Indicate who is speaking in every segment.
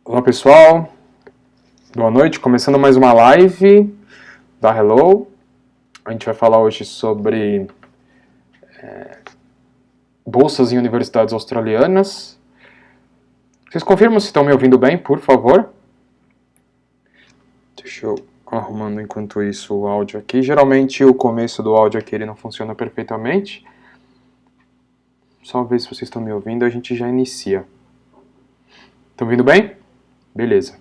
Speaker 1: Olá pessoal, boa noite, começando mais uma live da Hello. A gente vai falar hoje sobre bolsas em universidades australianas. Vocês confirmam se estão me ouvindo bem, por favor? Deixa eu arrumando enquanto isso o áudio aqui. Geralmente o começo do áudio aqui ele não funciona perfeitamente. Só ver se vocês estão me ouvindo e a gente já inicia. Estão ouvindo bem? Beleza.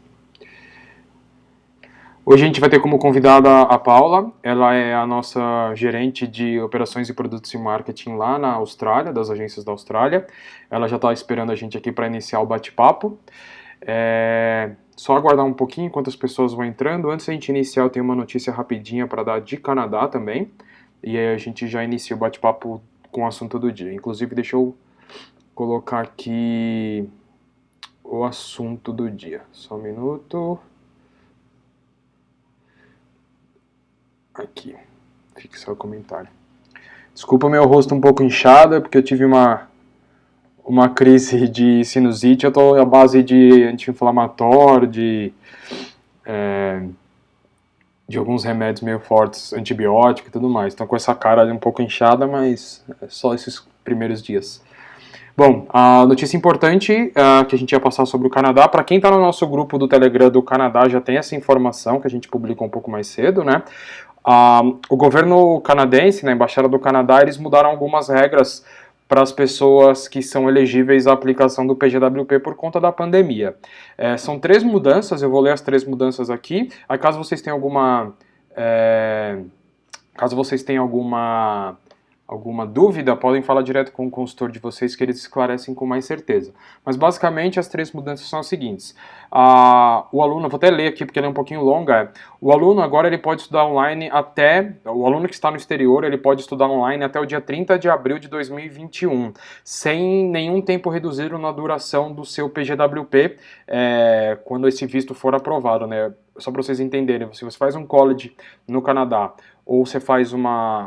Speaker 1: Hoje a gente vai ter como convidada a Paula, ela é a nossa gerente de operações e produtos e marketing lá na Austrália, das agências da Austrália. Ela já está esperando a gente aqui para iniciar o bate-papo. Só aguardar um pouquinho enquanto as pessoas vão entrando. Antes da gente iniciar, eu tenho uma notícia rapidinha para dar de Canadá também. E aí a gente já inicia o bate-papo com o assunto do dia. Inclusive, deixa eu colocar aqui o assunto do dia. Só um minuto. Aqui, fixar o comentário. Desculpa meu rosto um pouco inchado, é porque eu tive uma crise de sinusite. Eu estou à base de anti-inflamatório, de alguns remédios meio fortes, antibiótico e tudo mais. Então com essa cara um pouco inchada, mas é só esses primeiros dias. Bom, a notícia importante que a gente ia passar sobre o Canadá, para quem está no nosso grupo do Telegram do Canadá já tem essa informação que a gente publicou um pouco mais cedo, né? O governo canadense, na Embaixada do Canadá, eles mudaram algumas regras para as pessoas que são elegíveis à aplicação do PGWP por conta da pandemia. São 3 mudanças, eu vou ler as 3 mudanças aqui. Aí, caso vocês tenham alguma dúvida, podem falar direto com o consultor de vocês que eles esclarecem com mais certeza. Mas basicamente as 3 mudanças são as seguintes. O aluno, vou até ler aqui porque ele é um pouquinho longa. O aluno agora ele pode estudar online o aluno que está no exterior, ele pode estudar online até o dia 30 de abril de 2021, sem nenhum tempo reduzido na duração do seu PGWP, quando esse visto for aprovado, né? Só para vocês entenderem, se você faz um college no Canadá, ou você faz um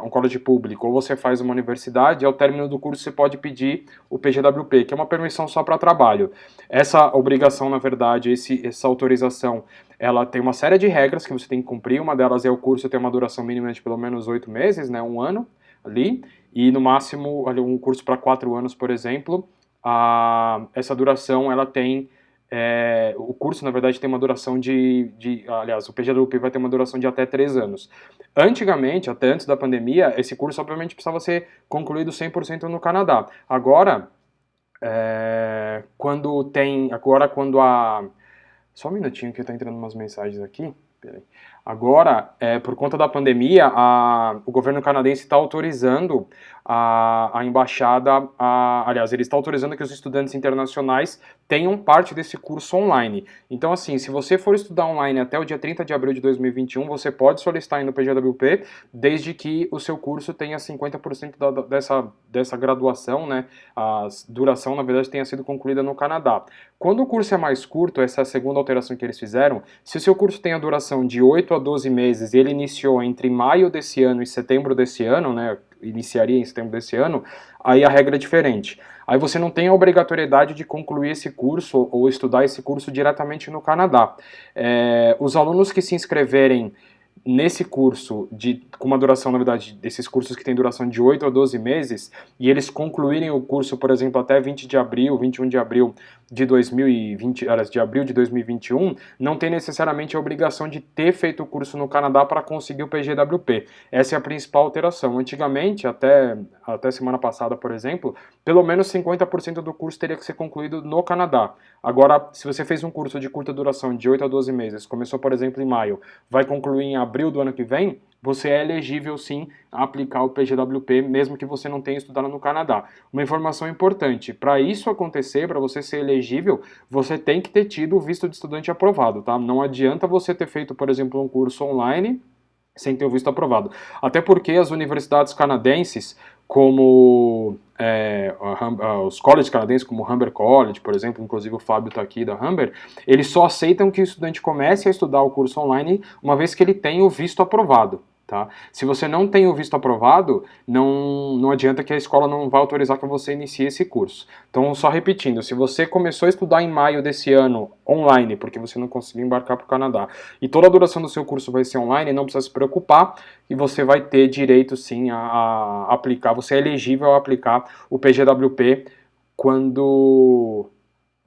Speaker 1: college público, ou você faz uma universidade, ao término do curso você pode pedir o PGWP, que é uma permissão só para trabalho. Essa obrigação, na verdade, essa autorização, ela tem uma série de regras que você tem que cumprir. Uma delas é o curso ter uma duração mínima de pelo menos 8 meses, né, 1 ano ali, e no máximo um curso para 4 anos, por exemplo, essa duração ela tem o curso, na verdade, tem uma duração aliás, o PGWP vai ter uma duração de até 3 anos. Antigamente, até antes da pandemia, esse curso obviamente precisava ser concluído 100% no Canadá. Agora, Só um minutinho que tá entrando umas mensagens aqui. Peraí. Agora, por conta da pandemia, o governo canadense está autorizando a embaixada, aliás, ele está autorizando que os estudantes internacionais tenham parte desse curso online. Então, assim, se você for estudar online até o dia 30 de abril de 2021, você pode solicitar no PGWP, desde que o seu curso tenha 50% dessa graduação, né? A duração, na verdade, tenha sido concluída no Canadá. Quando o curso é mais curto, essa é a segunda alteração que eles fizeram, se o seu curso tem a duração de 8 a 12 meses e ele iniciou entre maio desse ano e setembro desse ano, né, iniciaria em setembro desse ano, aí a regra é diferente. Aí você não tem a obrigatoriedade de concluir esse curso ou estudar esse curso diretamente no Canadá. Os alunos que se inscreverem nesse curso, com uma duração, na verdade, desses cursos que tem duração de 8 a 12 meses, e eles concluírem o curso, por exemplo, até 20 de abril, 21 de abril de 2020, de abril de 2021, não tem necessariamente a obrigação de ter feito o curso no Canadá para conseguir o PGWP. Essa é a principal alteração. Antigamente, até semana passada, por exemplo, pelo menos 50% do curso teria que ser concluído no Canadá. Agora, se você fez um curso de curta duração de 8 a 12 meses, começou, por exemplo, em maio, vai concluir em abril do ano que vem, você é elegível sim a aplicar o PGWP, mesmo que você não tenha estudado no Canadá. Uma informação importante, para isso acontecer, para você ser elegível, você tem que ter tido o visto de estudante aprovado, tá? Não adianta você ter feito, por exemplo, um curso online sem ter o visto aprovado. Até porque as universidades canadenses, como os colleges canadenses, como o Humber College, por exemplo, inclusive o Fábio está aqui da Humber, eles só aceitam que o estudante comece a estudar o curso online uma vez que ele tenha o visto aprovado. Tá? Se você não tem o visto aprovado, não adianta que a escola não vai autorizar que você inicie esse curso. Então, só repetindo, se você começou a estudar em maio desse ano online, porque você não conseguiu embarcar para o Canadá, e toda a duração do seu curso vai ser online, não precisa se preocupar, e você vai ter direito sim a aplicar, você é elegível a aplicar o PGWP quando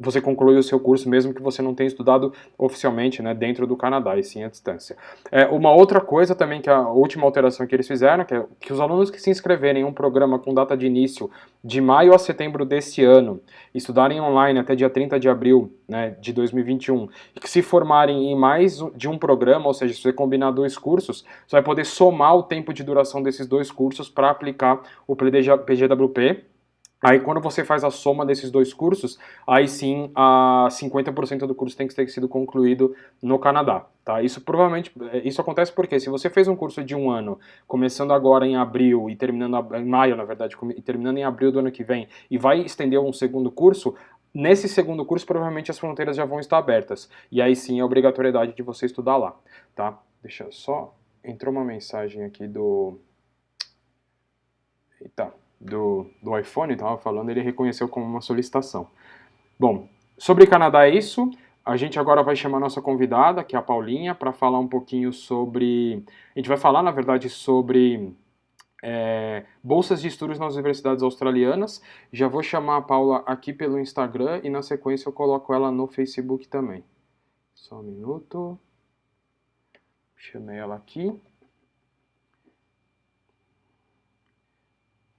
Speaker 1: você conclui o seu curso, mesmo que você não tenha estudado oficialmente, né, dentro do Canadá, e sim à distância. Uma outra coisa também, que a última alteração que eles fizeram, que é que os alunos que se inscreverem em um programa com data de início de maio a setembro desse ano, estudarem online até dia 30 de abril, né, de 2021, e que se formarem em mais de um programa, ou seja, se você combinar 2 cursos, você vai poder somar o tempo de duração desses 2 cursos para aplicar o PGWP. Aí quando você faz a soma desses 2 cursos, aí sim, 50% do curso tem que ter sido concluído no Canadá, tá? Isso provavelmente, isso acontece porque se você fez um curso de 1 ano, começando agora em abril e terminando em maio, na verdade, e terminando em abril do ano que vem, e vai estender um segundo curso, nesse segundo curso provavelmente as fronteiras já vão estar abertas, e aí sim a obrigatoriedade de você estudar lá, tá? Deixa eu só, entrou uma mensagem aqui eita, do iPhone, estava falando, ele reconheceu como uma solicitação. Bom, sobre Canadá é isso. A gente agora vai chamar a nossa convidada, que é a Paulinha, para falar um pouquinho sobre... A gente vai falar, na verdade, sobre bolsas de estudos nas universidades australianas. Já vou chamar a Paula aqui pelo Instagram e, na sequência, eu coloco ela no Facebook também. Só um minuto. Chamei ela aqui.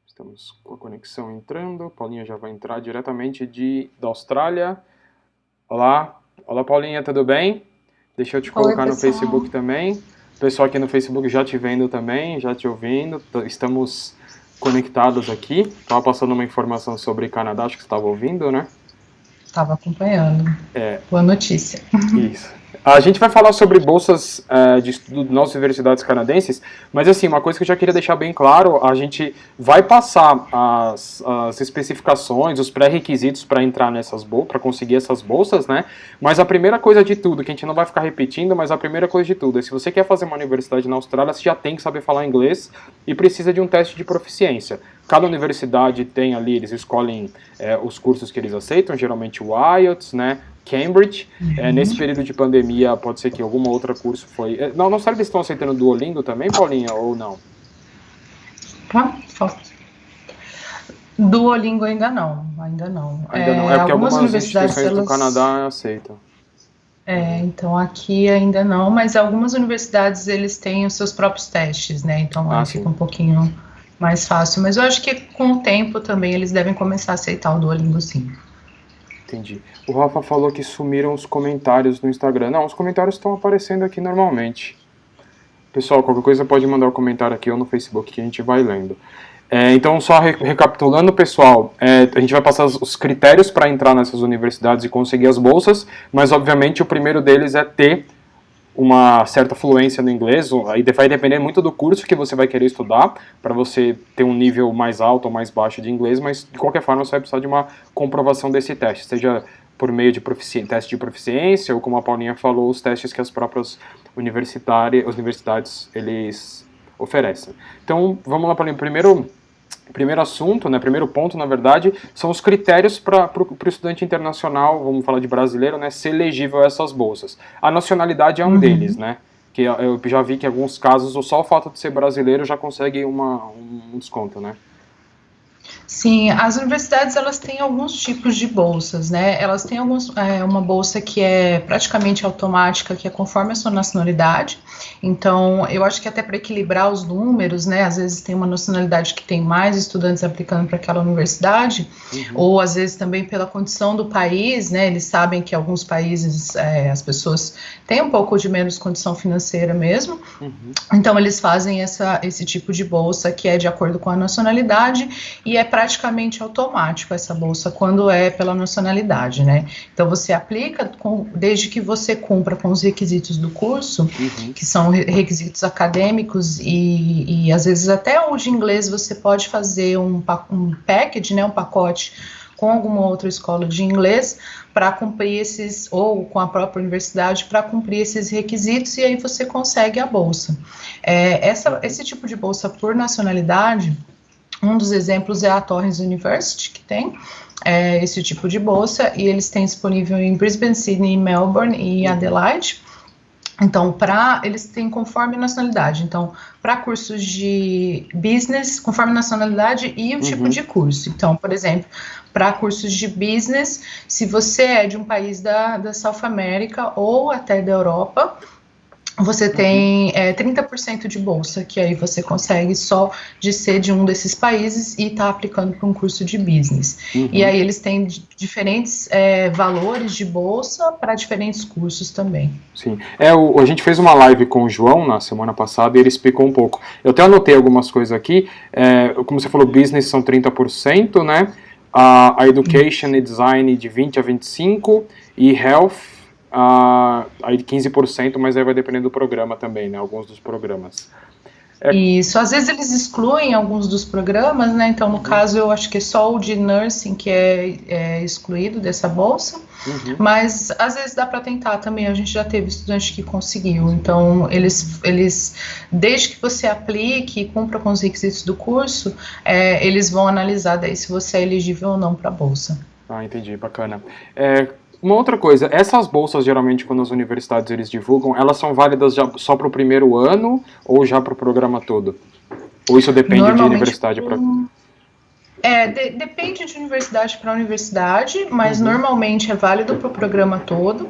Speaker 1: Estamos com a conexão entrando. Paulinha já vai entrar diretamente da Austrália. Olá. Olá, Paulinha, tudo bem? Deixa eu te colocar no Facebook também. O pessoal aqui no Facebook já te vendo também, já te ouvindo. Estamos conectados aqui. Estava passando uma informação sobre Canadá, acho que você estava ouvindo, né?
Speaker 2: Estava acompanhando. Boa notícia.
Speaker 1: Isso. A gente vai falar sobre bolsas de estudo nas universidades canadenses, mas assim, uma coisa que eu já queria deixar bem claro, a gente vai passar as especificações, os pré-requisitos para entrar nessas bolsas, para conseguir essas bolsas, né? Mas a primeira coisa de tudo, que a gente não vai ficar repetindo, mas a primeira coisa de tudo é se você quer fazer uma universidade na Austrália, você já tem que saber falar inglês e precisa de um teste de proficiência. Cada universidade tem ali, eles escolhem os cursos que eles aceitam, geralmente o IELTS, né? Cambridge. Nesse período de pandemia, pode ser que alguma outra curso foi... Não sabe se eles estão aceitando Duolingo também, Paulinha, ou não?
Speaker 2: Duolingo ainda não.
Speaker 1: Ainda não, é porque algumas instituições do Canadá aceitam.
Speaker 2: Então aqui ainda não, mas algumas universidades eles têm os seus próprios testes, né? Então aí fica um pouquinho mais fácil. Mas eu acho que com o tempo também eles devem começar a aceitar o Duolingo, sim.
Speaker 1: Entendi. O Rafa falou que sumiram os comentários no Instagram. Não, os comentários estão aparecendo aqui normalmente. Pessoal, qualquer coisa pode mandar um comentário aqui ou no Facebook que a gente vai lendo. Então, só recapitulando, pessoal, a gente vai passar os critérios para entrar nessas universidades e conseguir as bolsas, mas obviamente o primeiro deles é ter uma certa fluência no inglês, aí vai depender muito do curso que você vai querer estudar, para você ter um nível mais alto ou mais baixo de inglês, mas de qualquer forma você vai precisar de uma comprovação desse teste, seja por meio de teste de proficiência, ou como a Paulinha falou, os testes que as próprias universidades eles oferecem. Então, vamos lá, Paulinha, primeiro assunto, né, primeiro ponto, na verdade, são os critérios para o estudante internacional, vamos falar de brasileiro, né, ser elegível a essas bolsas. A nacionalidade é um deles, né, que eu já vi que em alguns casos só o fato de ser brasileiro já consegue um desconto, né.
Speaker 2: Sim, as universidades elas têm alguns tipos de bolsas, né? Elas têm uma bolsa que é praticamente automática, que é conforme a sua nacionalidade. Então, eu acho que até para equilibrar os números, né? Às vezes tem uma nacionalidade que tem mais estudantes aplicando para aquela universidade, ou às vezes também pela condição do país, né? Eles sabem que alguns países as pessoas têm um pouco de menos condição financeira mesmo. Então, eles fazem esse tipo de bolsa que é de acordo com a nacionalidade e é praticamente automático essa bolsa quando é pela nacionalidade, né? Então você aplica desde que você cumpra com os requisitos do curso, que são requisitos acadêmicos e às vezes até o de inglês você pode fazer um package, né, um pacote com alguma outra escola de inglês para cumprir esses, ou com a própria universidade, para cumprir esses requisitos, e aí você consegue a bolsa. Esse tipo de bolsa por nacionalidade, um dos exemplos é a Torrens University, que tem esse tipo de bolsa, e eles têm disponível em Brisbane, Sydney, Melbourne e Adelaide. Então, eles têm conforme nacionalidade. Então, para cursos de business, conforme nacionalidade e o tipo de curso. Então, por exemplo, para cursos de business, se você é de um país da South America ou até da Europa, você tem 30% de bolsa, que aí você consegue só de ser de um desses países e tá aplicando para um curso de business. E aí eles têm diferentes valores de bolsa para diferentes cursos também.
Speaker 1: Sim. A gente fez uma live com o João na semana passada e ele explicou um pouco. Eu até anotei algumas coisas aqui. Como você falou, business são 30%, né? A education e design de 20% a 25%, e health aí de 15%, mas aí vai depender do programa também, né? Alguns dos programas.
Speaker 2: Isso, às vezes eles excluem alguns dos programas, né? Então, no caso, eu acho que é só o de nursing que é excluído dessa bolsa, mas às vezes dá para tentar também. A gente já teve estudante que conseguiu. Então, eles desde que você aplique e cumpra com os requisitos do curso, eles vão analisar daí se você é elegível ou não para a bolsa.
Speaker 1: Ah, entendi, bacana. Uma outra coisa, essas bolsas, geralmente, quando as universidades eles divulgam, elas são válidas só para o primeiro ano ou já para o programa todo? Ou isso depende de universidade para...
Speaker 2: Depende de universidade para universidade, mas normalmente é válido para o programa todo.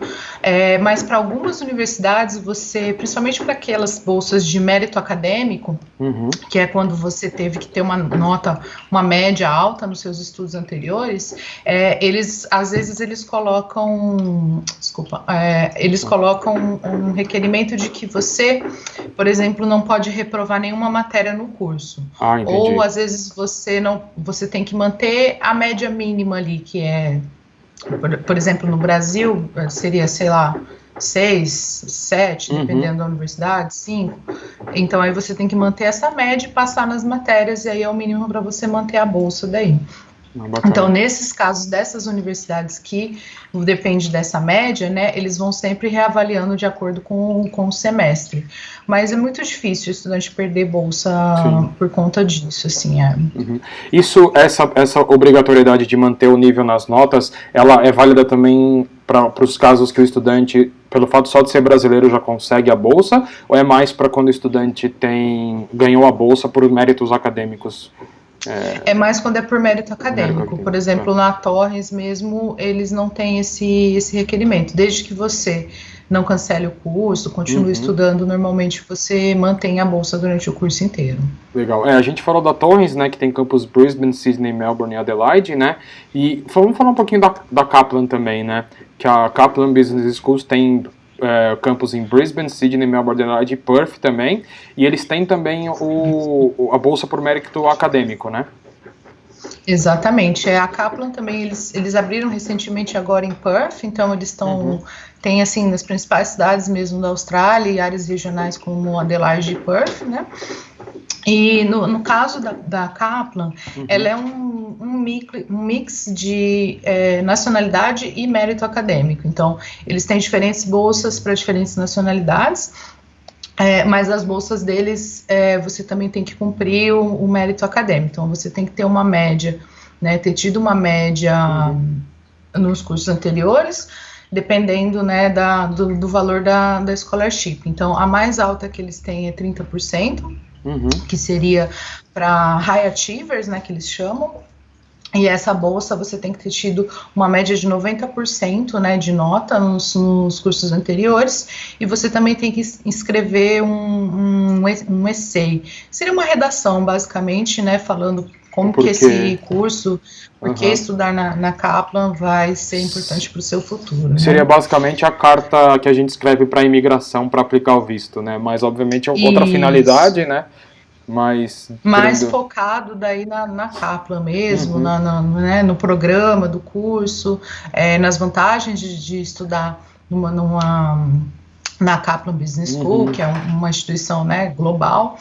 Speaker 2: Mas para algumas universidades, principalmente para aquelas bolsas de mérito acadêmico, que é quando você teve que ter uma média alta nos seus estudos anteriores, às vezes eles colocam, um requerimento de que você, por exemplo, não pode reprovar nenhuma matéria no curso. Ou às vezes você tem que manter a média mínima ali, que por exemplo, no Brasil, seria, sei lá, 6, 7, dependendo da universidade, 5. Então, aí você tem que manter essa média e passar nas matérias, e aí é o mínimo para você manter a bolsa daí. Então, nesses casos dessas universidades que depende dessa média, né, eles vão sempre reavaliando de acordo com o semestre. Mas é muito difícil o estudante perder bolsa por conta disso, assim.
Speaker 1: Essa obrigatoriedade de manter o nível nas notas, ela é válida também para os casos que o estudante, pelo fato só de ser brasileiro, já consegue a bolsa? Ou é mais para quando o estudante ganhou a bolsa por méritos acadêmicos?
Speaker 2: É mais quando é por mérito acadêmico. Por exemplo, na Torrens mesmo, eles não têm esse requerimento. Desde que você não cancele o curso, continue estudando, normalmente você mantém a bolsa durante o curso inteiro.
Speaker 1: Legal. A gente falou da Torrens, né, que tem campus Brisbane, Sydney, Melbourne e Adelaide, né? E vamos falar um pouquinho da Kaplan também, né? Que a Kaplan Business Schools tem campus em Brisbane, Sydney, Melbourne, Adelaide e Perth também, e eles têm também a bolsa por mérito acadêmico, né?
Speaker 2: Exatamente, a Kaplan também, eles abriram recentemente agora em Perth, então eles tem assim, nas principais cidades mesmo da Austrália e áreas regionais como Adelaide e Perth, né? E no caso da Kaplan, ela é um mix de nacionalidade e mérito acadêmico. Então, eles têm diferentes bolsas para diferentes nacionalidades, mas as bolsas deles, você também tem que cumprir o mérito acadêmico. Então, você tem que ter uma média, né, ter tido uma média nos cursos anteriores, dependendo, né, do valor da scholarship. Então, a mais alta que eles têm é 30%, que seria para high achievers, né, que eles chamam, e essa bolsa você tem que ter tido uma média de 90%, né, de nota nos cursos anteriores, e você também tem que escrever um essay. Seria uma redação, basicamente, né, falando como que esse curso, porque estudar na Kaplan vai ser importante para o seu futuro. Né?
Speaker 1: Seria basicamente a carta que a gente escreve para a imigração para aplicar o visto, né? Mas obviamente é outra finalidade, né? Mais
Speaker 2: focado daí na Kaplan mesmo, né, no programa do curso, nas vantagens de estudar na Kaplan Business School, que é uma instituição, né, global.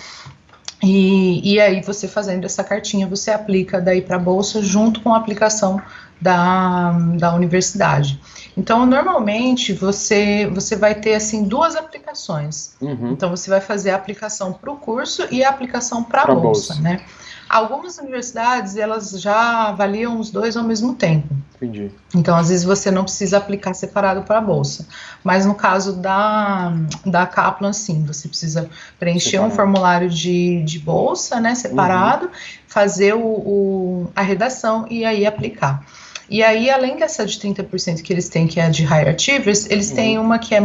Speaker 2: E aí você fazendo essa cartinha, você aplica daí para a bolsa junto com a aplicação da universidade. Então, normalmente, você vai ter, assim, duas aplicações.
Speaker 1: Uhum.
Speaker 2: Então, você vai fazer a aplicação para o curso e a aplicação para a
Speaker 1: Para
Speaker 2: bolsa,
Speaker 1: bolsa.
Speaker 2: né? Algumas universidades, elas já avaliam os dois ao mesmo tempo.
Speaker 1: Entendi.
Speaker 2: Então, às vezes, você não precisa aplicar separado para a bolsa. Mas no caso da Kaplan, sim, você precisa preencher um
Speaker 1: Separado.
Speaker 2: formulário de bolsa, né,
Speaker 1: Uhum.
Speaker 2: separado, fazer a redação e aí aplicar. E aí, além dessa de 30% que eles têm, que é a de Higher Achievers, eles têm
Speaker 1: Uhum.
Speaker 2: uma que é,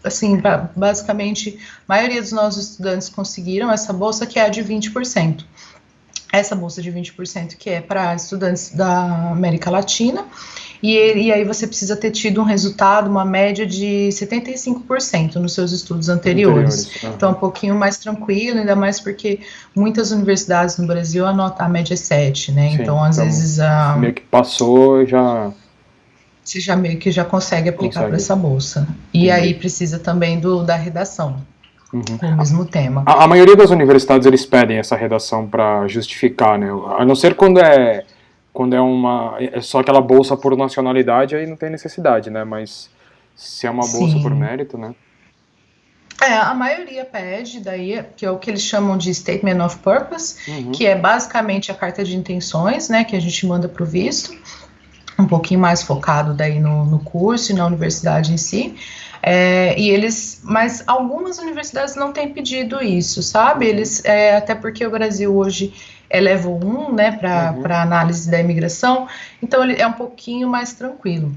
Speaker 2: assim, basicamente, a maioria dos nossos estudantes conseguiram essa bolsa, que é a de 20%. Essa bolsa de 20% que é para estudantes da América Latina, e aí você precisa ter tido um resultado, uma média de 75% nos seus estudos anteriores.
Speaker 1: Anteriores.
Speaker 2: Então, é um
Speaker 1: Uhum.
Speaker 2: pouquinho mais tranquilo, ainda mais porque muitas universidades no Brasil a média é 7, né?
Speaker 1: Sim,
Speaker 2: Então, às
Speaker 1: então
Speaker 2: vezes,
Speaker 1: meio que passou já
Speaker 2: você já meio que já consegue aplicar para
Speaker 1: consegue.
Speaker 2: essa bolsa. E aí
Speaker 1: Entendi.
Speaker 2: precisa também da redação,
Speaker 1: Uhum.
Speaker 2: com o mesmo tema.
Speaker 1: A maioria das universidades eles pedem essa redação para justificar, né? A não ser quando é uma é só aquela bolsa por nacionalidade, aí não tem necessidade, né? Mas se é uma bolsa por
Speaker 2: Sim.
Speaker 1: mérito, né?
Speaker 2: A maioria pede, daí, que é o que eles chamam de Statement of Purpose,
Speaker 1: Uhum.
Speaker 2: que é basicamente a carta de intenções, né, que a gente manda para o visto, um pouquinho mais focado daí no curso e na universidade em si. Mas algumas universidades não têm pedido isso, sabe?
Speaker 1: Uhum.
Speaker 2: Até porque o Brasil hoje é level 1, né,
Speaker 1: Uhum.
Speaker 2: para análise da imigração, então ele é um pouquinho mais tranquilo.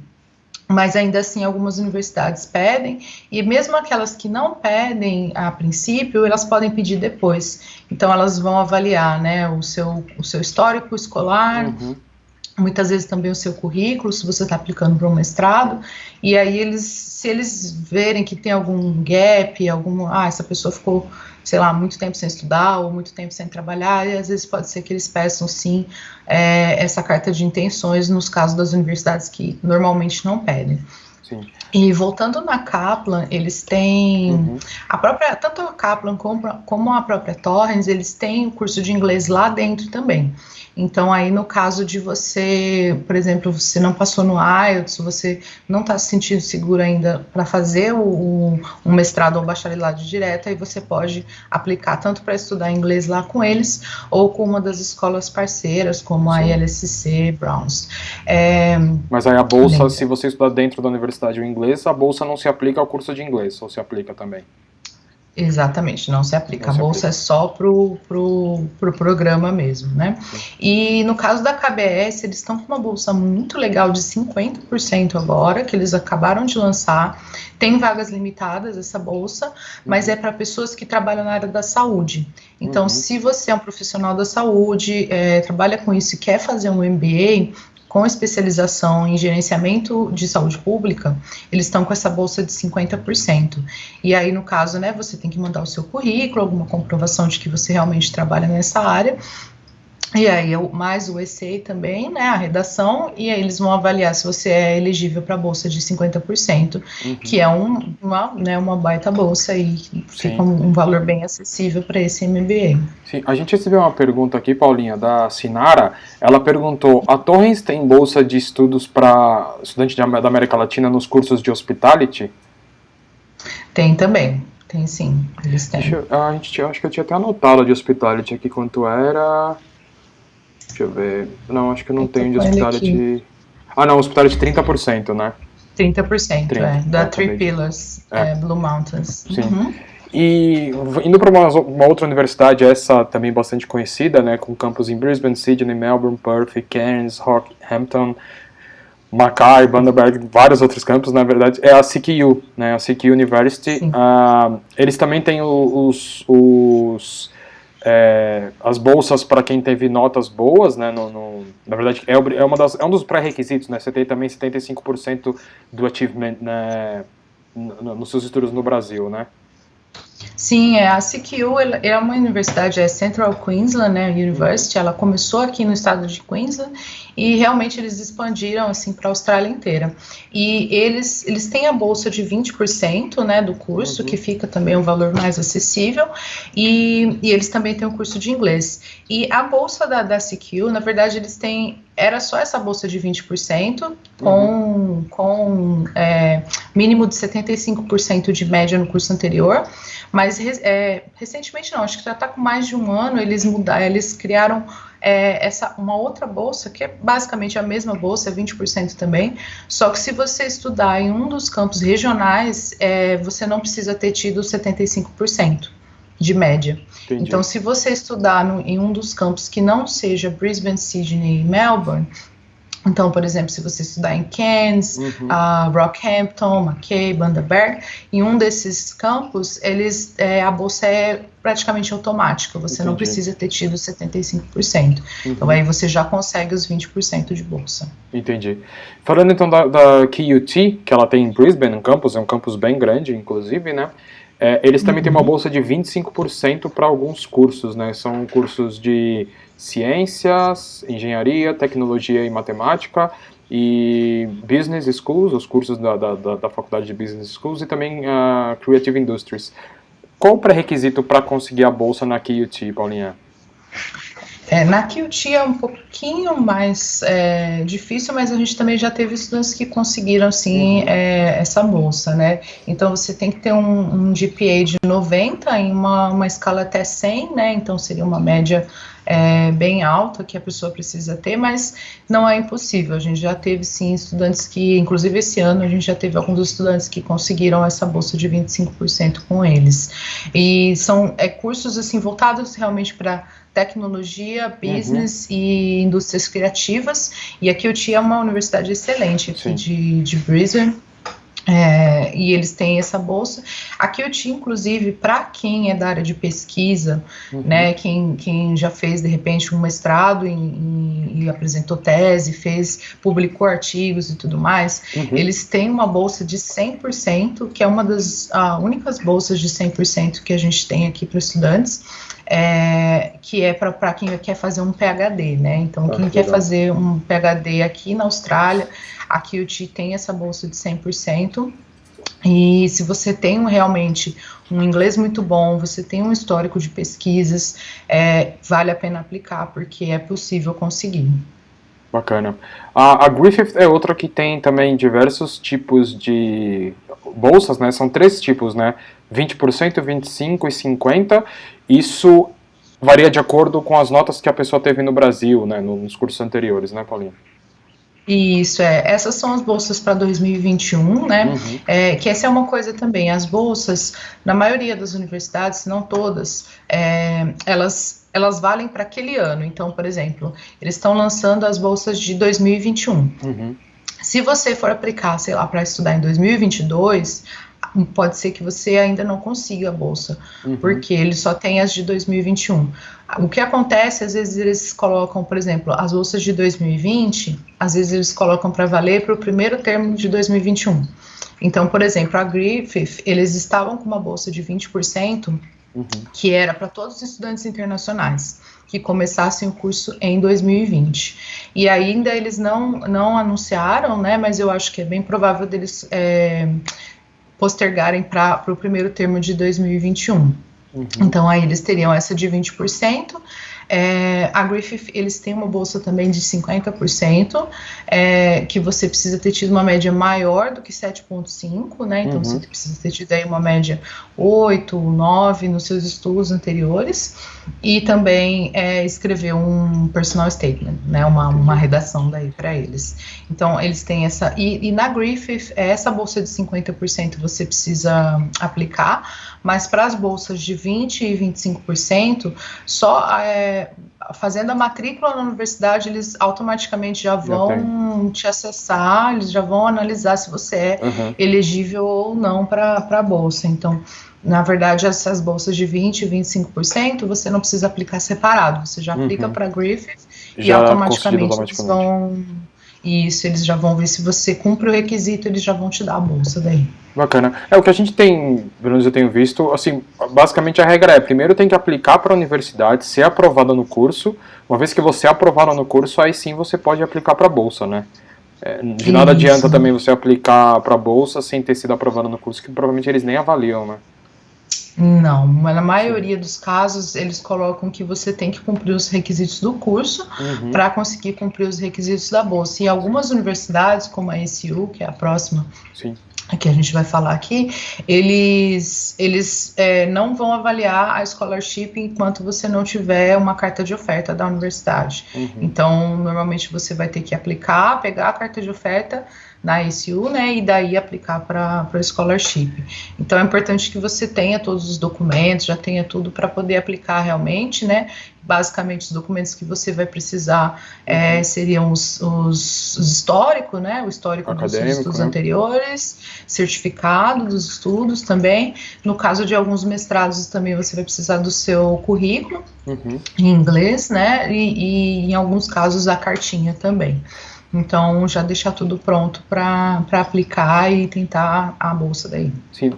Speaker 2: Mas ainda assim, algumas universidades pedem, e mesmo aquelas que não pedem a princípio, elas podem pedir depois. Então, elas vão avaliar, né, o seu histórico escolar,
Speaker 1: Uhum.
Speaker 2: muitas vezes também o seu currículo, se você está aplicando para um mestrado, e aí se eles verem que tem algum gap, essa pessoa ficou, sei lá, muito tempo sem estudar, ou muito tempo sem trabalhar, e às vezes pode ser que eles peçam, sim, essa carta de intenções, nos casos das universidades que normalmente não pedem.
Speaker 1: Sim.
Speaker 2: E voltando na Kaplan, eles têm
Speaker 1: Uhum.
Speaker 2: tanto a Kaplan como a própria Torrens, eles têm o curso de inglês lá dentro também. Então, aí no caso de você, por exemplo, você não passou no IELTS, você não está se sentindo seguro ainda para fazer um mestrado ou bacharelado direto, aí você pode aplicar tanto para estudar inglês lá com eles, ou com uma das escolas parceiras, como a
Speaker 1: Sim.
Speaker 2: ILSC, Browns.
Speaker 1: Mas aí a bolsa, se
Speaker 2: Lembra?
Speaker 1: você estudar dentro da universidade o inglês, a bolsa não se aplica ao curso de inglês, ou se aplica também?
Speaker 2: Exatamente, não se
Speaker 1: Não
Speaker 2: aplica. A
Speaker 1: se
Speaker 2: bolsa é
Speaker 1: aplica.
Speaker 2: só pro programa mesmo, né?
Speaker 1: Sim.
Speaker 2: E no caso da KBS, eles estão com uma bolsa muito legal de 50% agora, que eles acabaram de lançar. Tem vagas limitadas essa bolsa, mas
Speaker 1: Uhum.
Speaker 2: é para pessoas que trabalham na área da saúde. Então,
Speaker 1: Uhum.
Speaker 2: se você é um profissional da saúde, trabalha com isso e quer fazer um MBA, com especialização em gerenciamento de saúde pública, eles estão com essa bolsa de 50%. E aí, no caso, né, você tem que mandar o seu currículo, alguma comprovação de que você realmente trabalha nessa área, e aí, mais o essay também, né, a redação, e aí eles vão avaliar se você é elegível para a bolsa de 50%, que
Speaker 1: Uhum.
Speaker 2: é uma baita bolsa e fica
Speaker 1: Sim.
Speaker 2: um valor bem acessível para esse MBA.
Speaker 1: Sim. A gente recebeu uma pergunta aqui, Paulinha, da Sinara. Ela perguntou: a Torrens tem bolsa de estudos para estudante da América Latina nos cursos de hospitality?
Speaker 2: Tem também, tem sim, eles
Speaker 1: Deixa
Speaker 2: têm.
Speaker 1: acho que eu tinha até anotado de hospitality aqui quanto era. Deixa eu ver. Não, acho que eu não
Speaker 2: Eu tô
Speaker 1: tenho de
Speaker 2: com ele aqui.
Speaker 1: hospitality. Ah, não, hospitality 30%, né?
Speaker 2: 30%,
Speaker 1: 30.
Speaker 2: da Three
Speaker 1: Acabei de.
Speaker 2: Pillars,
Speaker 1: É,
Speaker 2: Blue Mountains.
Speaker 1: sim.
Speaker 2: Uhum.
Speaker 1: E indo para uma outra universidade, essa também bastante conhecida, né, com campus em Brisbane, Sydney, Melbourne, Perth, Cairns, Rockhampton, Mackay, Bundaberg, vários outros campos, na verdade, é a CQ, né, a CQ University.
Speaker 2: Sim.
Speaker 1: Eles também têm as bolsas para quem teve notas boas, né, na verdade, é um dos pré-requisitos, né, você tem também 75% do achievement, né, nos seus estudos no Brasil, né?
Speaker 2: Sim, a CQ é uma universidade, é Central Queensland, né, University, ela começou aqui no estado de Queensland e realmente eles expandiram assim para a Austrália inteira. E eles têm a bolsa de 20%, né, do curso, que fica também um valor mais acessível, e eles também têm um curso de inglês. E a bolsa da CQ, na verdade, eles têm, era só essa bolsa de 20%, com mínimo de 75% de média no curso anterior, mas recentemente não, acho que já está com mais de um ano, eles criaram uma outra bolsa, que é basicamente a mesma bolsa, é 20% também, só que se você estudar em um dos campos regionais, você não precisa ter tido 75% de média.
Speaker 1: Entendi.
Speaker 2: Então, se você estudar em um dos campos que não seja Brisbane, Sydney e Melbourne, então, por exemplo, se você estudar em Cairns, Rockhampton, Mackay, Bundaberg, em um desses campos, a bolsa é praticamente automática, você não precisa ter tido 75%. Então, aí você já consegue os 20% de bolsa.
Speaker 1: Entendi. Falando então da QUT, que ela tem em Brisbane, é um campus bem grande, inclusive, né? Eles também têm uma bolsa de 25% para alguns cursos, né? São cursos de ciências, engenharia, tecnologia e matemática, e business schools, os cursos da faculdade de business schools, e também creative industries. Qual o pré-requisito para conseguir a bolsa na QUT, Paulinha?
Speaker 2: Na QT é um pouquinho mais difícil, mas a gente também já teve estudantes que conseguiram, sim, essa bolsa, né? Então, você tem que ter um GPA de 90 em uma escala até 100, né? Então, seria uma média bem alta que a pessoa precisa ter, mas não é impossível. A gente já teve, sim, estudantes que, inclusive esse ano, a gente já teve alguns estudantes que conseguiram essa bolsa de 25% com eles. E são cursos, assim, voltados realmente para tecnologia, business e indústrias criativas, e a QUT é uma universidade excelente aqui de Brisbane, e eles têm essa bolsa. A QUT, inclusive, para quem é da área de pesquisa, né, quem já fez, de repente, um mestrado e apresentou tese, publicou artigos e tudo mais, eles têm uma bolsa de 100%, que é uma das únicas bolsas de 100% que a gente tem aqui para estudantes, que é para quem quer fazer um PhD, né? Então, quem quer fazer um PhD aqui na Austrália, a QUT tem essa bolsa de 100%, e se você tem realmente um inglês muito bom, você tem um histórico de pesquisas, vale a pena aplicar, porque é possível conseguir.
Speaker 1: Bacana. A Griffith é outra que tem também diversos tipos de bolsas, né? São 3 tipos, né? 20%, 25% e 50%. Isso varia de acordo com as notas que a pessoa teve no Brasil, né? Nos cursos anteriores, né, Paulinha?
Speaker 2: Isso, essas são as bolsas para 2021, né, que essa é uma coisa também, as bolsas, na maioria das universidades, se não todas, elas valem para aquele ano. Então, por exemplo, eles estão lançando as bolsas de 2021. Se você for aplicar, sei lá, para estudar em 2022, pode ser que você ainda não consiga a bolsa, porque ele só tem as de 2021. O que acontece, às vezes eles colocam, por exemplo, as bolsas de 2020, às vezes eles colocam para valer para o primeiro termo de 2021. Então, por exemplo, a Griffith, eles estavam com uma bolsa de 20%, que era para todos os estudantes internacionais que começassem o curso em 2020. E ainda eles não anunciaram, né, mas eu acho que é bem provável deles postergarem para o primeiro termo de 2021. Então, aí eles teriam essa de 20%. A Griffith, eles têm uma bolsa também de 50%, que você precisa ter tido uma média maior do que 7,5, né? Então, você precisa ter tido aí uma média 8, 9 nos seus estudos anteriores, e também escrever um personal statement, né? Uma redação daí para eles. Então, eles têm essa... E na Griffith, essa bolsa de 50% você precisa aplicar, mas para as bolsas de 20% e 25%, só fazendo a matrícula na universidade, eles automaticamente já vão te acessar, eles já vão analisar se você é elegível ou não para a bolsa. Então, na verdade, essas bolsas de 20% e 25%, você não precisa aplicar separado, você já aplica para a Griffith e automaticamente eles vão... e isso eles já vão ver se você cumpre o requisito, eles já vão te dar a bolsa daí.
Speaker 1: Bacana. O que a gente tem, pelo menos eu tenho visto, assim, basicamente a regra é, primeiro tem que aplicar para a universidade, ser aprovada no curso, uma vez que você é aprovada no curso, aí sim você pode aplicar para a bolsa, né? De nada adianta também você aplicar para a bolsa sem ter sido aprovada no curso, que provavelmente eles nem avaliam, né?
Speaker 2: Não, mas na maioria dos casos eles colocam que você tem que cumprir os requisitos do curso para conseguir cumprir os requisitos da bolsa. E algumas universidades, como a ECU, que é a próxima,
Speaker 1: Sim.
Speaker 2: que a gente vai falar aqui, eles não vão avaliar a scholarship enquanto você não tiver uma carta de oferta da universidade. Então, normalmente você vai ter que aplicar, pegar a carta de oferta na ECU, né, e daí aplicar para a scholarship. Então, é importante que você tenha todos os documentos, já tenha tudo para poder aplicar realmente, né. Basicamente, os documentos que você vai precisar seriam os históricos, né, o histórico dos estudos anteriores, certificado dos estudos também. No caso de alguns mestrados também você vai precisar do seu currículo em inglês, né, e em alguns casos a cartinha também. Então, já deixar tudo pronto para aplicar e tentar a bolsa daí.
Speaker 1: Sim,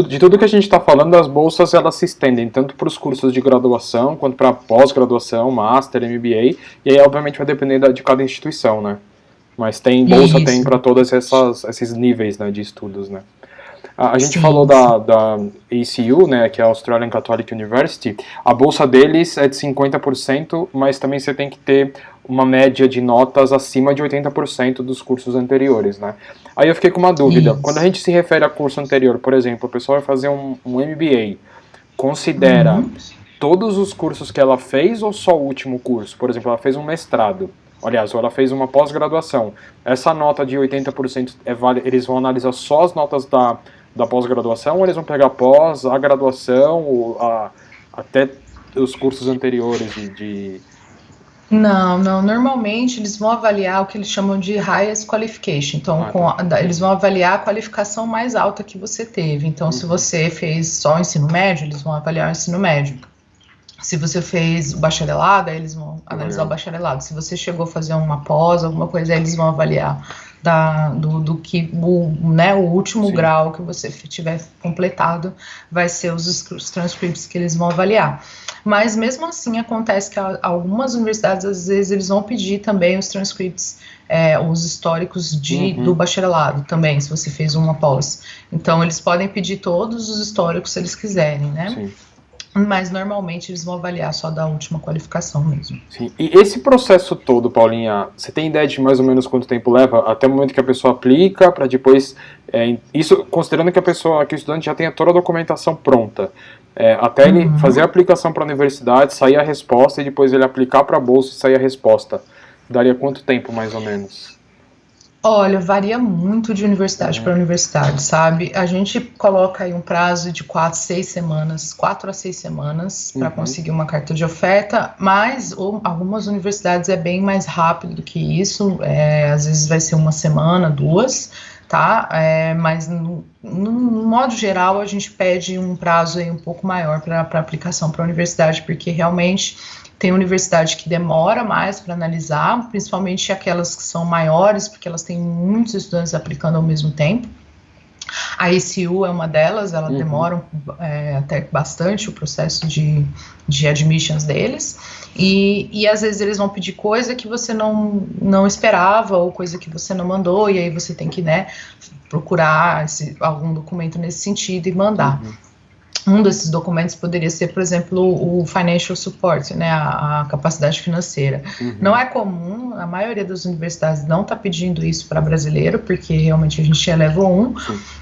Speaker 1: de tudo que a gente está falando, as bolsas elas se estendem tanto para os cursos de graduação, quanto para pós-graduação, master, MBA, e aí obviamente vai depender de cada instituição, né? Mas tem bolsa, tem para todos esses níveis, né, de estudos, né? A gente falou da ACU, né, que é a Australian Catholic University, a bolsa deles é de 50%, mas também você tem que ter uma média de notas acima de 80% dos cursos anteriores, né? Aí eu fiquei com uma dúvida, quando a gente se refere a curso anterior, por exemplo, a pessoa vai fazer um MBA, considera todos os cursos que ela fez ou só o último curso? Por exemplo, ela fez um mestrado, aliás, ou ela fez uma pós-graduação, essa nota de 80% eles vão analisar só as notas da pós-graduação, ou eles vão pegar pós, a graduação, até os cursos anteriores
Speaker 2: Não, normalmente eles vão avaliar o que eles chamam de highest qualification, então eles vão avaliar a qualificação mais alta que você teve, então se você fez só o ensino médio, eles vão avaliar o ensino médio. Se você fez o bacharelado, aí eles vão analisar o bacharelado. Se você chegou a fazer uma pós, alguma coisa, aí eles vão avaliar o último grau que você tiver completado, vai ser os transcripts que eles vão avaliar. Mas mesmo assim acontece que algumas universidades, às vezes, eles vão pedir também os transcripts, os históricos do bacharelado também, se você fez uma pós. Então eles podem pedir todos os históricos se eles quiserem, né?
Speaker 1: Sim.
Speaker 2: Mas normalmente eles vão avaliar só da última qualificação mesmo.
Speaker 1: Sim. E esse processo todo, Paulinha, você tem ideia de mais ou menos quanto tempo leva? Até o momento que a pessoa aplica, para depois... isso considerando que que o estudante já tenha toda a documentação pronta. Até ele fazer a aplicação para a universidade, sair a resposta, e depois ele aplicar para a bolsa e sair a resposta. Daria quanto tempo, mais ou menos?
Speaker 2: Olha, varia muito de universidade para universidade, sabe? A gente coloca aí um prazo de 4 a 6 semanas para conseguir uma carta de oferta, mas algumas universidades é bem mais rápido do que isso, às vezes vai ser uma semana, 2, tá? Mas no modo geral a gente pede um prazo aí um pouco maior para aplicação para a universidade, porque realmente tem universidade que demora mais para analisar, principalmente aquelas que são maiores, porque elas têm muitos estudantes aplicando ao mesmo tempo. A ECU é uma delas, ela demora até bastante o processo de admissions deles, e às vezes eles vão pedir coisa que você não esperava, ou coisa que você não mandou, e aí você tem que, né, procurar algum documento nesse sentido e mandar. Um desses documentos poderia ser, por exemplo, o financial support, né, a capacidade financeira. Não é comum, a maioria das universidades não está pedindo isso para brasileiro, porque realmente a gente é level 1,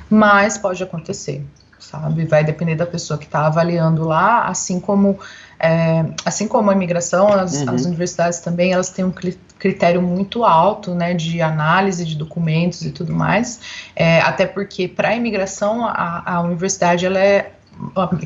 Speaker 2: mas pode acontecer, sabe? Vai depender da pessoa que está avaliando lá, assim como a imigração, as universidades também, elas têm um critério muito alto, né, de análise de documentos e tudo mais, até porque para a imigração a universidade ela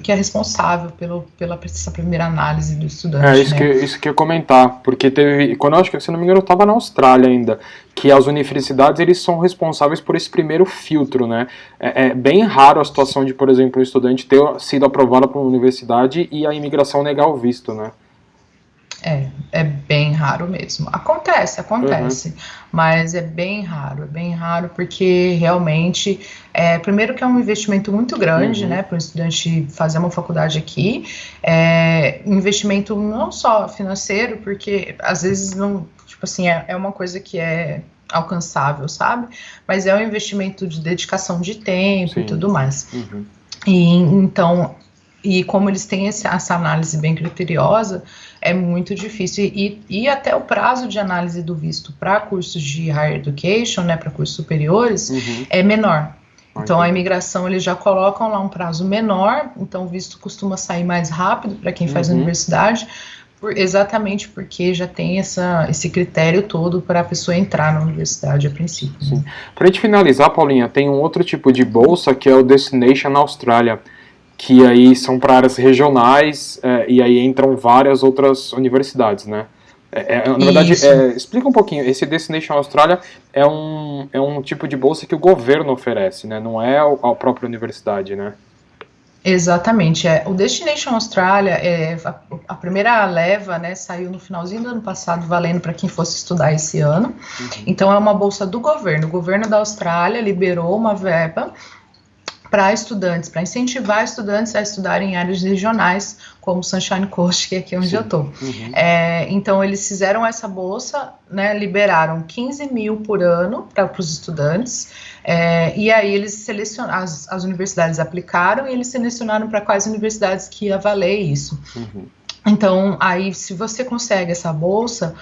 Speaker 2: que é responsável pela essa primeira análise do estudante.
Speaker 1: Isso que eu ia comentar, porque quando eu acho que, se não me engano, eu estava na Austrália ainda, que as universidades eles são responsáveis por esse primeiro filtro, né? É bem raro a situação de, por exemplo, um estudante ter sido aprovado por uma universidade e a imigração negar o visto, né?
Speaker 2: É bem raro mesmo.
Speaker 1: Uhum,
Speaker 2: Acontece, mas é bem raro, porque realmente, primeiro que é um investimento muito grande, né,
Speaker 1: uhum,
Speaker 2: para um estudante fazer uma faculdade aqui, um investimento não só financeiro, porque às vezes não, tipo assim, é uma coisa que é alcançável, sabe? Mas é um investimento de dedicação de tempo e
Speaker 1: sim.
Speaker 2: tudo mais.
Speaker 1: Uhum,
Speaker 2: E então, e como eles têm essa análise bem criteriosa, é muito difícil. E até o prazo de análise do visto para cursos de higher education, né, para cursos superiores,
Speaker 1: uhum.
Speaker 2: é menor.
Speaker 1: Ah,
Speaker 2: Então, a
Speaker 1: entendi.
Speaker 2: imigração, eles já colocam lá um prazo menor, então o visto costuma sair mais rápido para quem faz
Speaker 1: Uhum,
Speaker 2: universidade, exatamente porque já tem esse critério todo para a pessoa entrar na universidade a princípio, né?
Speaker 1: sim. Pra gente finalizar, Paulinha, tem um outro tipo de bolsa que é o Destination Australia, que aí são para áreas regionais e aí entram várias outras universidades, né? Na verdade,
Speaker 2: Isso.
Speaker 1: explica um pouquinho. Esse Destination Australia é um tipo de bolsa que o governo oferece, né? Não é a própria universidade, né?
Speaker 2: Exatamente, o Destination Australia, a primeira leva, né, saiu no finalzinho do ano passado, valendo para quem fosse estudar esse ano.
Speaker 1: Uhum,
Speaker 2: Então é uma bolsa do governo. O governo da Austrália liberou uma verba para estudantes, para incentivar estudantes a estudarem em áreas regionais, como Sunshine Coast, que é aqui onde eu
Speaker 1: sim.
Speaker 2: estou.
Speaker 1: Uhum,
Speaker 2: Então, eles fizeram essa bolsa, né, liberaram 15 mil por ano para os estudantes, e aí eles selecionaram, as universidades aplicaram e eles selecionaram para quais universidades que ia valer isso.
Speaker 1: uhum,
Speaker 2: Então, aí, se você consegue essa bolsa,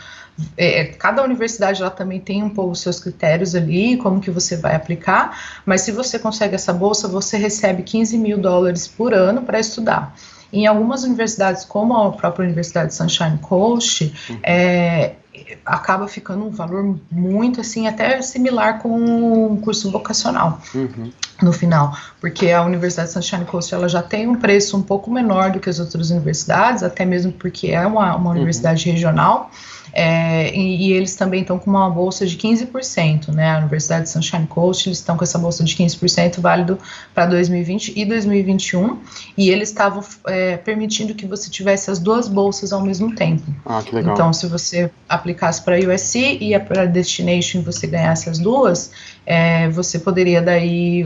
Speaker 2: cada universidade ela também tem um pouco os seus critérios ali, como que você vai aplicar, mas se você consegue essa bolsa, você recebe 15 mil dólares por ano para estudar. Em algumas universidades, como a própria Universidade de Sunshine Coast,
Speaker 1: uhum,
Speaker 2: acaba ficando um valor muito assim, até similar com um curso vocacional
Speaker 1: uhum,
Speaker 2: no final, porque a Universidade de Sunshine Coast ela já tem um preço um pouco menor do que as outras universidades, até mesmo porque é uma
Speaker 1: uhum.
Speaker 2: universidade regional, e eles também estão com uma bolsa de 15%, né? A Universidade de Sunshine Coast, eles estão com essa bolsa de 15% válido para 2020 e 2021, e eles estavam permitindo que você tivesse as duas bolsas ao mesmo tempo.
Speaker 1: Ah, que legal.
Speaker 2: Então, se você aplicasse para a USC e para a Destination e você ganhasse as duas, você poderia daí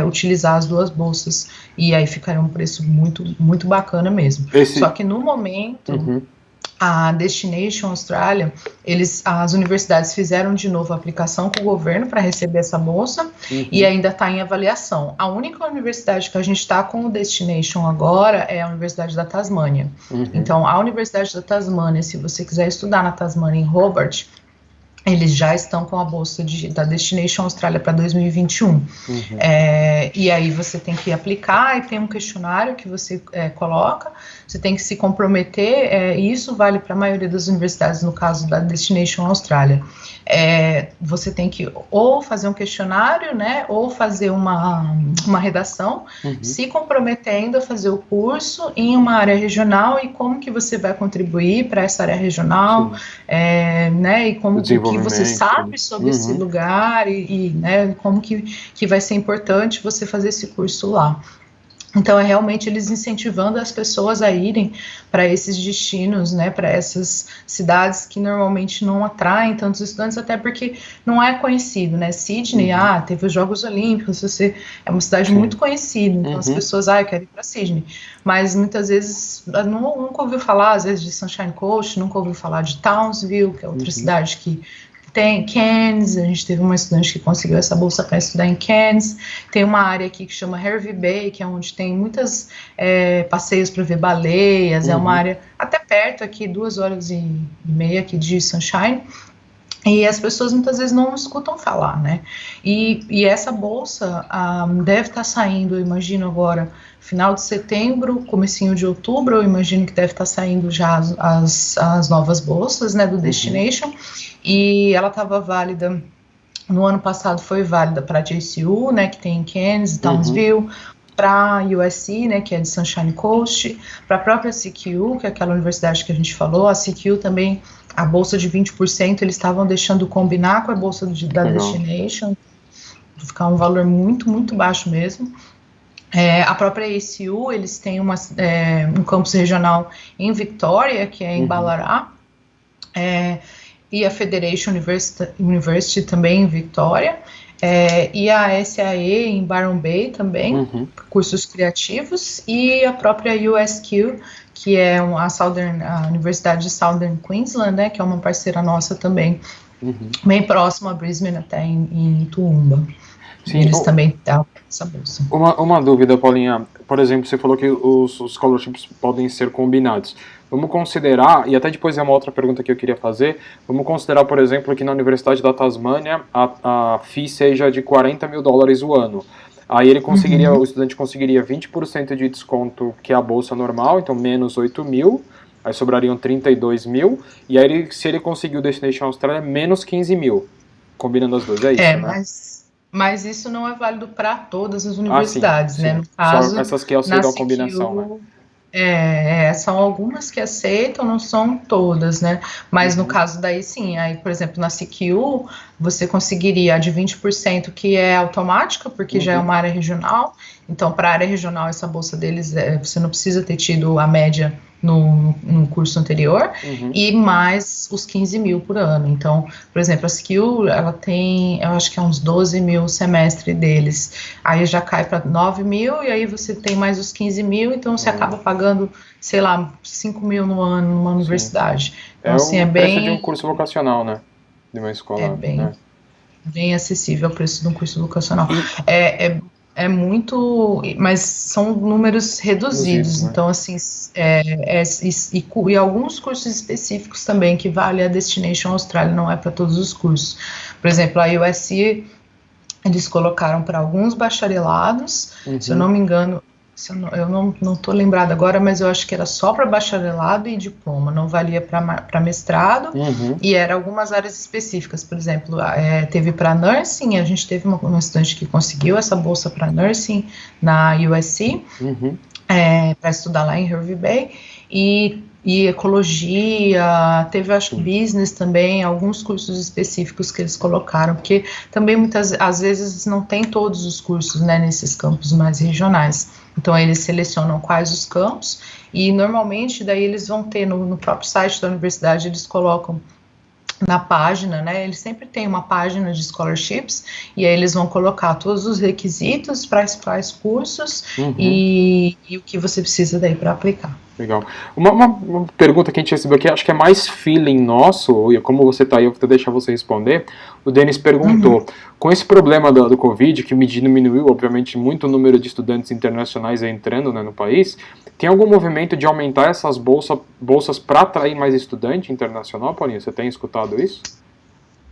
Speaker 2: utilizar as duas bolsas e aí ficaria um preço muito, muito bacana mesmo. Só
Speaker 1: Esse.
Speaker 2: que no momento,
Speaker 1: Uhum,
Speaker 2: a Destination Australia, as universidades fizeram de novo a aplicação com o governo para receber essa bolsa e
Speaker 1: uhum,
Speaker 2: ainda está em avaliação. A única universidade que a gente está com o Destination agora é a Universidade da Tasmânia.
Speaker 1: uhum,
Speaker 2: Então, a Universidade da Tasmânia, se você quiser estudar na Tasmânia, em Hobart, eles já estão com a bolsa da Destination Australia para 2021.
Speaker 1: uhum,
Speaker 2: E aí você tem que aplicar e tem um questionário que você coloca, você tem que se comprometer, e isso vale para a maioria das universidades, no caso da Destination Australia. Você tem que ou fazer um questionário, né, ou fazer uma redação,
Speaker 1: uhum.
Speaker 2: se comprometendo a fazer o curso em uma área regional e como que você vai contribuir para essa área regional,
Speaker 1: Sim.
Speaker 2: né, e
Speaker 1: O
Speaker 2: como o que você
Speaker 1: desenvolvimento, tudo.
Speaker 2: sabe sobre esse
Speaker 1: Uhum.
Speaker 2: lugar né, como que vai ser importante você fazer esse curso lá. Então, é realmente eles incentivando as pessoas a irem para esses destinos, né, para essas cidades que normalmente não atraem tantos estudantes, até porque não é conhecido, né? Sydney,
Speaker 1: Uhum.
Speaker 2: teve os Jogos Olímpicos, é uma cidade muito
Speaker 1: Sim.
Speaker 2: conhecida, então as
Speaker 1: Uhum.
Speaker 2: pessoas, eu quero ir para Sydney, mas muitas vezes nunca ouviu falar, às vezes, de Sunshine Coast, nunca ouviu falar de Townsville, que é outra
Speaker 1: Uhum.
Speaker 2: cidade que tem Cairns, a gente teve uma estudante que conseguiu essa bolsa para estudar em Cairns. Tem uma área aqui que chama Hervey Bay, que é onde tem muitos passeios para ver baleias. É uma
Speaker 1: Uhum.
Speaker 2: área até perto aqui, 2 horas e meia aqui de Sunshine. E as pessoas muitas vezes não escutam falar, né? E essa bolsa deve estar saindo, eu imagino agora, final de setembro, comecinho de outubro, eu imagino que deve estar saindo já as novas bolsas, né, do
Speaker 1: Uhum.
Speaker 2: Destination, e ela estava válida, no ano passado foi válida para a JCU, né, que tem em Kansas,
Speaker 1: Uhum.
Speaker 2: Townsville, para a USC, né, que é de Sunshine Coast, para a própria CQ, que é aquela universidade que a gente falou, a CQ também, a bolsa de 20%, eles estavam deixando combinar com a bolsa da
Speaker 1: Legal.
Speaker 2: Destination, ficar um valor muito, muito baixo mesmo. A própria ACU, eles têm um campus regional em Victoria, que é em
Speaker 1: Uhum.
Speaker 2: Ballarat, e a Federation University também em Victoria, e a SAE em Byron Bay também, cursos criativos, e a própria USQ, que é a Universidade de Southern Queensland, né, que é uma parceira nossa também, bem próxima a Brisbane, até em Toowoomba.
Speaker 1: Sim,
Speaker 2: Eles também dão essa bolsa.
Speaker 1: Uma dúvida, Paulinha. Por exemplo, você falou que os scholarships podem ser combinados. Vamos considerar, e até depois é uma outra pergunta que eu queria fazer, vamos considerar, por exemplo, que na Universidade da Tasmânia a fee seja de $40 mil o ano. Aí ele conseguiria, o estudante conseguiria 20% de desconto, que é a bolsa normal, então menos 8 mil, aí sobrariam 32 mil, e aí se ele conseguir o Destination Australia, menos 15 mil, combinando as duas, é isso, né?
Speaker 2: Mas isso não é válido para todas as universidades,
Speaker 1: sim.
Speaker 2: né? No caso,
Speaker 1: só essas que aceitam a combinação, né?
Speaker 2: São algumas que aceitam, não são todas, né? Mas no caso daí sim, aí, por exemplo, na CQ, você conseguiria a de 20%, que é automática, porque já é uma área regional. Então, para a área regional, essa bolsa deles, você não precisa ter tido a média no curso anterior, e mais os 15 mil por ano. Então, por exemplo, a Skill, ela tem, eu acho que é uns 12 mil semestre deles, aí já cai para 9 mil, e aí você tem mais os 15 mil, então você acaba pagando, sei lá, 5 mil no ano numa universidade. Então, assim,
Speaker 1: o preço de um curso vocacional, né? De uma escola.
Speaker 2: Bem acessível ao preço de um curso vocacional. É muito, mas são números reduzidos, então assim, e alguns cursos específicos também, que vale a Destination Australia, não é para todos os cursos. Por exemplo, a USC, eles colocaram para alguns bacharelados, se eu não me engano, eu não estou lembrada agora, mas eu acho que era só para bacharelado e diploma, não valia para mestrado, e era algumas áreas específicas. Por exemplo, teve para nursing, a gente teve uma estudante que conseguiu essa bolsa para nursing na USC, para estudar lá em Hervey Bay, e ecologia, teve acho que business também, alguns cursos específicos que eles colocaram, porque também às vezes não tem todos os cursos, né, nesses campos mais regionais. Então eles selecionam quais os campos, e normalmente daí eles vão ter no próprio site da universidade, eles colocam na página, né, eles sempre têm uma página de scholarships, e aí eles vão colocar todos os requisitos para quais cursos, e o que você precisa daí para aplicar.
Speaker 1: Legal. Uma pergunta que a gente recebeu aqui, acho que é mais feeling nosso, e como você está aí, eu vou deixar você responder. O Denis perguntou, com esse problema do Covid, que diminuiu, obviamente, muito o número de estudantes internacionais entrando, né, no país, tem algum movimento de aumentar essas bolsas para atrair mais estudante internacional, Paulinha? Você tem escutado isso?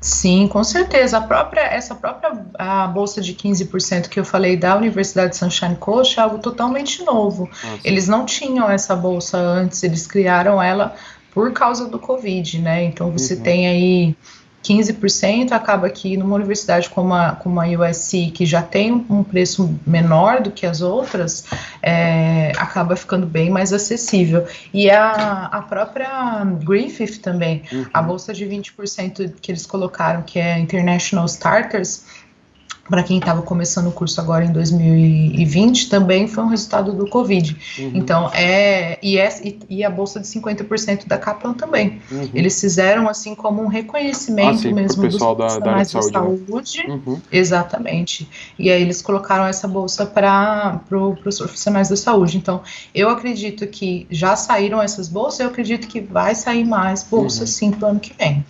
Speaker 2: Sim, com certeza. Essa própria a bolsa de 15% que eu falei da Universidade de Sunshine Coast é algo totalmente novo. Eles não tinham essa bolsa antes, eles criaram ela por causa do Covid, né? Então você tem aí 15%, acaba que numa universidade como a USC, que já tem um preço menor do que as outras, acaba ficando bem mais acessível. E a própria Griffith também, a bolsa de 20% que eles colocaram, que é International Starters, para quem estava começando o curso agora em 2020, também foi um resultado do Covid. Então, e a bolsa de 50% da Kaplan também. Eles fizeram assim como um reconhecimento mesmo dos profissionais da saúde. Exatamente. E aí eles colocaram essa bolsa para os profissionais da saúde. Então, eu acredito que já saíram essas bolsas, eu acredito que vai sair mais bolsas sim para o ano que vem.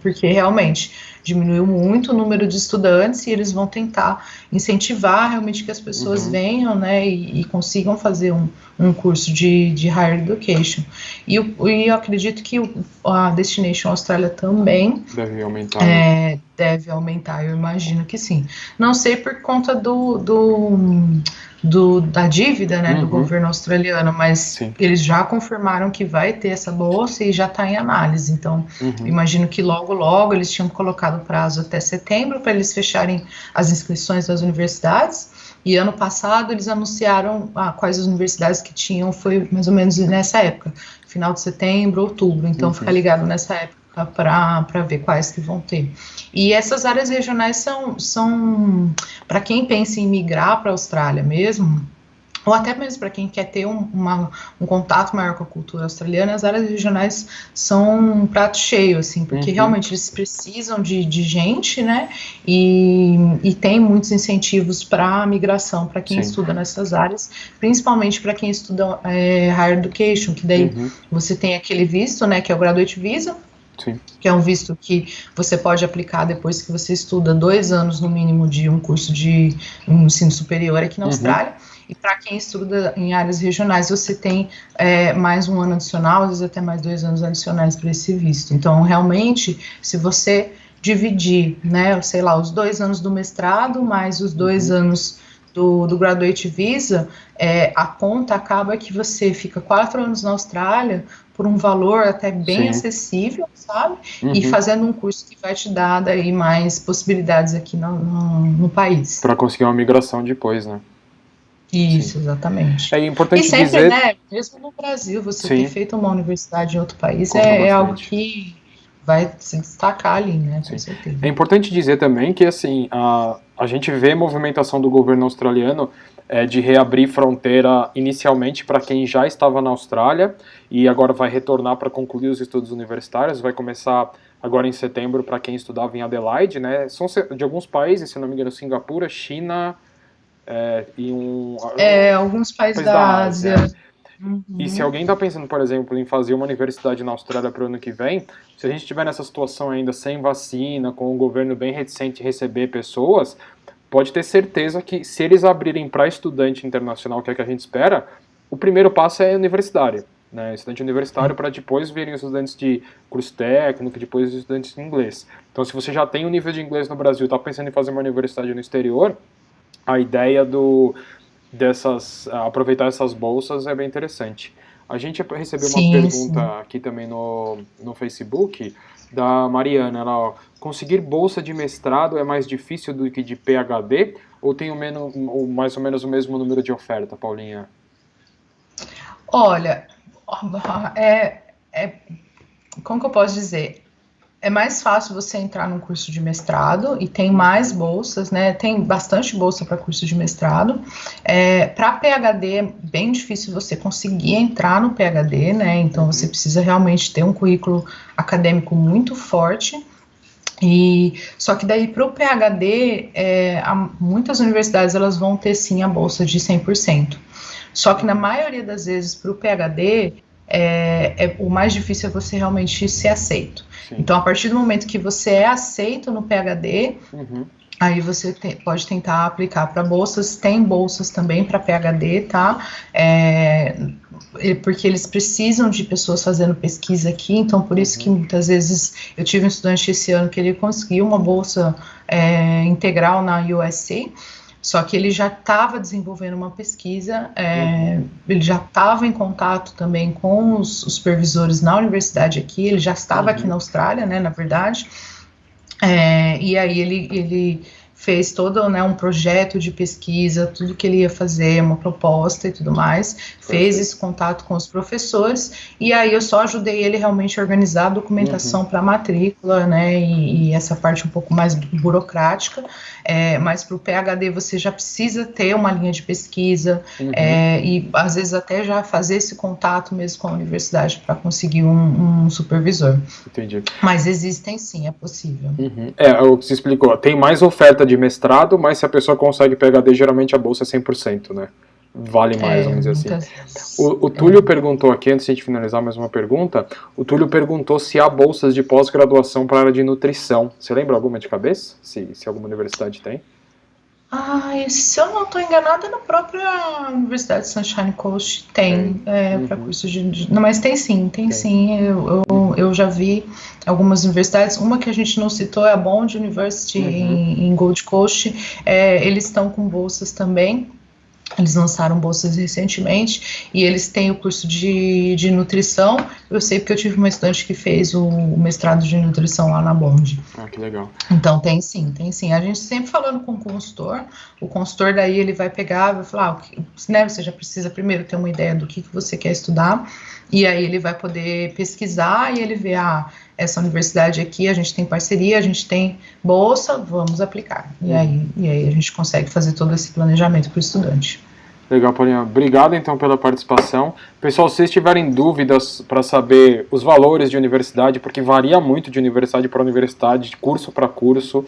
Speaker 2: Porque realmente diminuiu muito o número de estudantes, e eles vão tentar incentivar realmente que as pessoas venham, né, e consigam fazer um curso de Higher Education. E eu acredito que a Destination Australia também
Speaker 1: deve aumentar.
Speaker 2: Deve aumentar, eu imagino que sim. Não sei por conta da dívida, né, do governo australiano, mas eles já confirmaram que vai ter essa bolsa e já está em análise. Então, imagino que logo eles tinham colocado prazo até setembro para eles fecharem as inscrições das universidades. E ano passado eles anunciaram quais as universidades que tinham, foi mais ou menos nessa época, final de setembro, outubro. Então, fica ligado nessa época para ver quais que vão ter. E essas áreas regionais são para quem pensa em migrar para a Austrália mesmo, ou até mesmo para quem quer ter um contato maior com a cultura australiana, as áreas regionais são um prato cheio, assim, porque realmente eles precisam de gente, né, e tem muitos incentivos para a migração, para quem estuda nessas áreas, principalmente para quem estuda Higher Education, que daí você tem aquele visto, né, que é o Graduate Visa, que é um visto que você pode aplicar depois que você estuda 2 anos no mínimo de um curso de ensino superior aqui na Austrália. E para quem estuda em áreas regionais, você tem mais um ano adicional, às vezes até mais 2 anos adicionais para esse visto. Então, realmente, se você dividir, né, sei lá, os 2 anos do mestrado, mais os 2 anos do Graduate Visa, a conta acaba que você fica 4 anos na Austrália por um valor até bem acessível, sabe? E fazendo um curso que vai te dar daí mais possibilidades aqui no país.
Speaker 1: Para conseguir uma migração depois, né?
Speaker 2: Isso, exatamente.
Speaker 1: É importante
Speaker 2: e sempre,
Speaker 1: dizer,
Speaker 2: né, mesmo no Brasil, você ter feito uma universidade em outro país é algo que vai se destacar ali, né, com certeza.
Speaker 1: É importante dizer também que, assim, a gente vê movimentação do governo australiano de reabrir fronteira inicialmente para quem já estava na Austrália e agora vai retornar para concluir os estudos universitários, vai começar agora em setembro para quem estudava em Adelaide, né, são de alguns países, se não me engano, Singapura, China...
Speaker 2: alguns países da Ásia.
Speaker 1: E se alguém está pensando, por exemplo, em fazer uma universidade na Austrália para o ano que vem, se a gente estiver nessa situação ainda sem vacina, com o governo bem reticente em receber pessoas, pode ter certeza que se eles abrirem para estudante internacional, que é o que a gente espera, o primeiro passo é universitário. Né, estudante universitário para depois virem os estudantes de curso técnico, depois os estudantes de inglês. Então, se você já tem um nível de inglês no Brasil e está pensando em fazer uma universidade no exterior, a ideia aproveitar essas bolsas é bem interessante. A gente recebeu uma pergunta aqui também no Facebook da Mariana. Ela, conseguir bolsa de mestrado é mais difícil do que de PhD ou tem mais ou menos o mesmo número de oferta, Paulinha?
Speaker 2: Olha, como que eu posso dizer? É mais fácil você entrar num curso de mestrado e tem mais bolsas, né? Tem bastante bolsa para curso de mestrado. Para PhD é bem difícil você conseguir entrar no PhD, né? Então você precisa realmente ter um currículo acadêmico muito forte. Só que daí para o PhD, muitas universidades elas vão ter sim a bolsa de 100%. Só que na maioria das vezes para o PhD, o mais difícil é você realmente ser aceito. Então, a partir do momento que você é aceito no PhD, aí você pode tentar aplicar para bolsas. Tem bolsas também para PhD, tá? Porque eles precisam de pessoas fazendo pesquisa aqui, então por isso que muitas vezes eu tive um estudante esse ano que ele conseguiu uma bolsa integral na USC, só que ele já estava desenvolvendo uma pesquisa, ele já estava em contato também com os supervisores na universidade aqui, ele já estava aqui na Austrália, né, na verdade, e aí ele fez todo, né, um projeto de pesquisa, tudo que ele ia fazer, uma proposta e tudo mais, fez esse contato com os professores, e aí eu só ajudei ele realmente a organizar a documentação para a matrícula, né, e essa parte um pouco mais burocrática, mas para o PhD você já precisa ter uma linha de pesquisa, e às vezes até já fazer esse contato mesmo com a universidade para conseguir um supervisor.
Speaker 1: Entendi.
Speaker 2: Mas existem sim, é possível.
Speaker 1: O que você explicou, tem mais oferta de mestrado, mas se a pessoa consegue PhD, geralmente a bolsa é 100%, né? Vale mais, vamos dizer assim. O Túlio perguntou aqui, antes de a gente finalizar mais uma pergunta, o Túlio perguntou se há bolsas de pós-graduação para a área de nutrição. Você lembra alguma de cabeça? Se alguma universidade tem?
Speaker 2: Se eu não estou enganada, na própria Universidade de Sunshine Coast tem para curso de... Não, mas tem sim. Eu já vi algumas universidades. Uma que a gente não citou é a Bond University em Gold Coast. Eles estão com bolsas também. Eles lançaram bolsas recentemente e eles têm o curso de nutrição. Eu sei porque eu tive uma estudante que fez o mestrado de nutrição lá na Bond.
Speaker 1: Que legal.
Speaker 2: Então tem sim. A gente sempre falando com o consultor daí ele vai pegar, vai falar, né, você já precisa primeiro ter uma ideia do que você quer estudar, e aí ele vai poder pesquisar e ele vê, essa universidade aqui, a gente tem parceria, a gente tem bolsa, vamos aplicar. E aí a gente consegue fazer todo esse planejamento para o estudante.
Speaker 1: Legal, Paulinha. Obrigado, então, pela participação. Pessoal, se vocês tiverem dúvidas para saber os valores de universidade, porque varia muito de universidade para universidade, de curso para curso,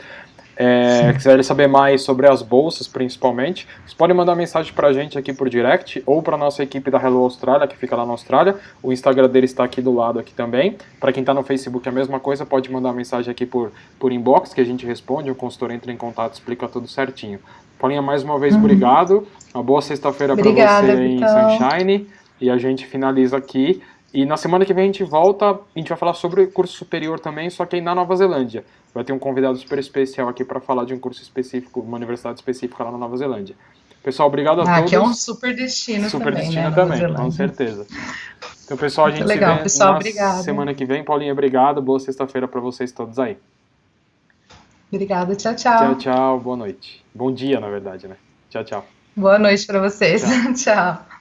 Speaker 1: quiserem saber mais sobre as bolsas, principalmente, vocês podem mandar mensagem para a gente aqui por direct, ou para a nossa equipe da Hello Austrália, que fica lá na Austrália. O Instagram dele está aqui do lado aqui também. Para quem está no Facebook é a mesma coisa, pode mandar mensagem aqui por inbox, que a gente responde, o consultor entra em contato e explica tudo certinho. Paulinha, mais uma vez, obrigado. Uma boa sexta-feira para você aí em Sunshine. E a gente finaliza aqui. E na semana que vem a gente volta, a gente vai falar sobre curso superior também, só que aí na Nova Zelândia. Vai ter um convidado super especial aqui para falar de um curso específico, uma universidade específica lá na Nova Zelândia. Pessoal, obrigado a todos.
Speaker 2: Que é um super destino
Speaker 1: super
Speaker 2: também,
Speaker 1: destino
Speaker 2: né,
Speaker 1: também, com certeza. Então, pessoal, a gente se vê
Speaker 2: pessoal,
Speaker 1: na semana que vem. Paulinha, obrigado. Boa sexta-feira para vocês todos aí.
Speaker 2: Obrigada, tchau, tchau.
Speaker 1: Tchau, tchau, boa noite. Bom dia, na verdade, né? Tchau, tchau.
Speaker 2: Boa noite para vocês. Tchau. Tchau.